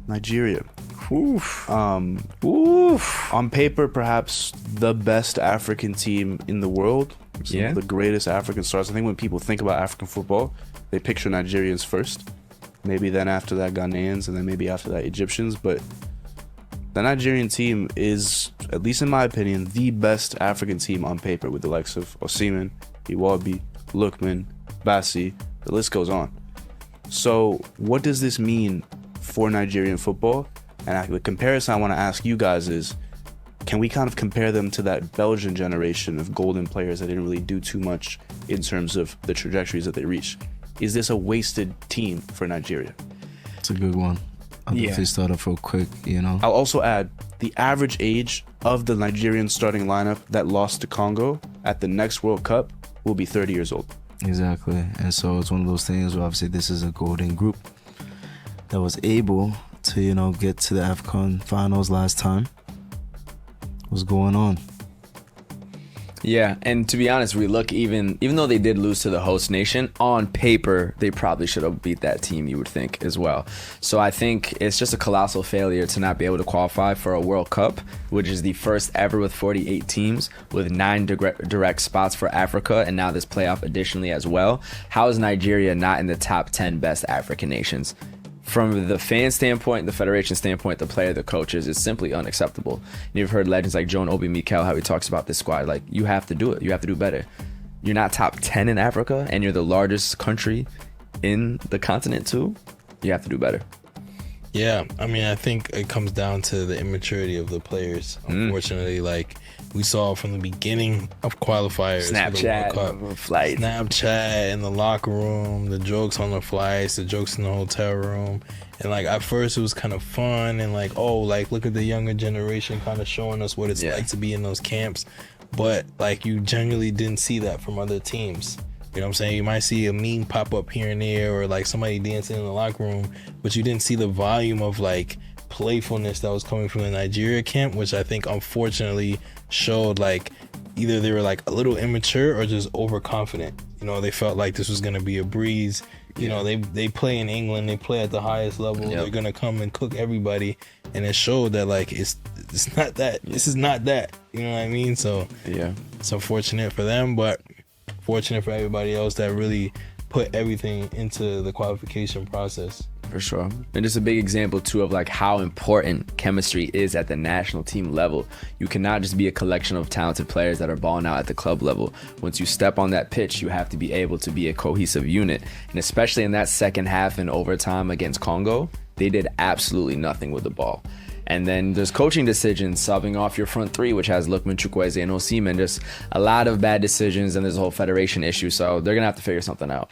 Nigeria. Oof. On paper, perhaps the best African team in the world. Some Yeah. of the greatest African stars. I think when people think about African football, they picture Nigerians first. Maybe then after that, Ghanaians, and then maybe after that, Egyptians. But the Nigerian team is, at least in my opinion, the best African team on paper, with the likes of Osimhen, Iwobi, Lookman, Bassi. The list goes on. So what does this mean for Nigerian football? And the comparison I want to ask you guys is, can we kind of compare them to that Belgian generation of golden players that didn't really do too much in terms of the trajectories that they reached? Is this a wasted team for Nigeria? It's a good one. I'll definitely start off real quick, I'll also add the average age of the Nigerian starting lineup that lost to Congo at the next World Cup will be 30 years old. Exactly. And so it's one of those things where obviously this is a golden group that was able to, get to the AFCON finals last time. What's going on? Yeah, and to be honest, we look even though they did lose to the host nation, on paper, they probably should have beat that team, you would think, as well. So I think it's just a colossal failure to not be able to qualify for a World Cup, which is the first ever with 48 teams, with 9 direct spots for Africa, and now this playoff additionally as well. How is Nigeria not in the top 10 best African nations? From the fan standpoint, the federation standpoint, the player, the coaches, it's simply unacceptable. And you've heard legends like Joan Obi Mikel, how he talks about this squad. Like, you have to do it. You have to do better. You're not top 10 in Africa, and you're the largest country in the continent too. You have to do better. Yeah, I mean, I think it comes down to the immaturity of the players. Unfortunately, like we saw from the beginning of qualifiers, Snapchat, for the World Cup, flight. Snapchat in the locker room, the jokes on the flights, the jokes in the hotel room. And like at first it was kind of fun and like, oh, like look at the younger generation kind of showing us what it's like to be in those camps. But like you genuinely didn't see that from other teams. You know what I'm saying? You might see a meme pop up here and there or like somebody dancing in the locker room, but you didn't see the volume of like playfulness that was coming from the Nigeria camp, which I think unfortunately showed like either they were like a little immature or just overconfident. They felt like this was going to be a breeze. They play in England, they play at the highest level. They're going to come and cook everybody. And it showed that like it's not that. This is not that. You know what I mean? So Yeah. it's unfortunate for them, but fortunate for everybody else that really put everything into the qualification process. For sure. And just a big example too of like how important chemistry is at the national team level. You cannot just be a collection of talented players that are balling out at the club level. Once you step on that pitch, you have to be able to be a cohesive unit. And especially in that second half in overtime against Congo, they did absolutely nothing with the ball. And then there's coaching decisions, subbing off your front three, which has Lookman, Chukwueze, and Osimhen. Just a lot of bad decisions, and there's a whole federation issue. So they're going to have to figure something out.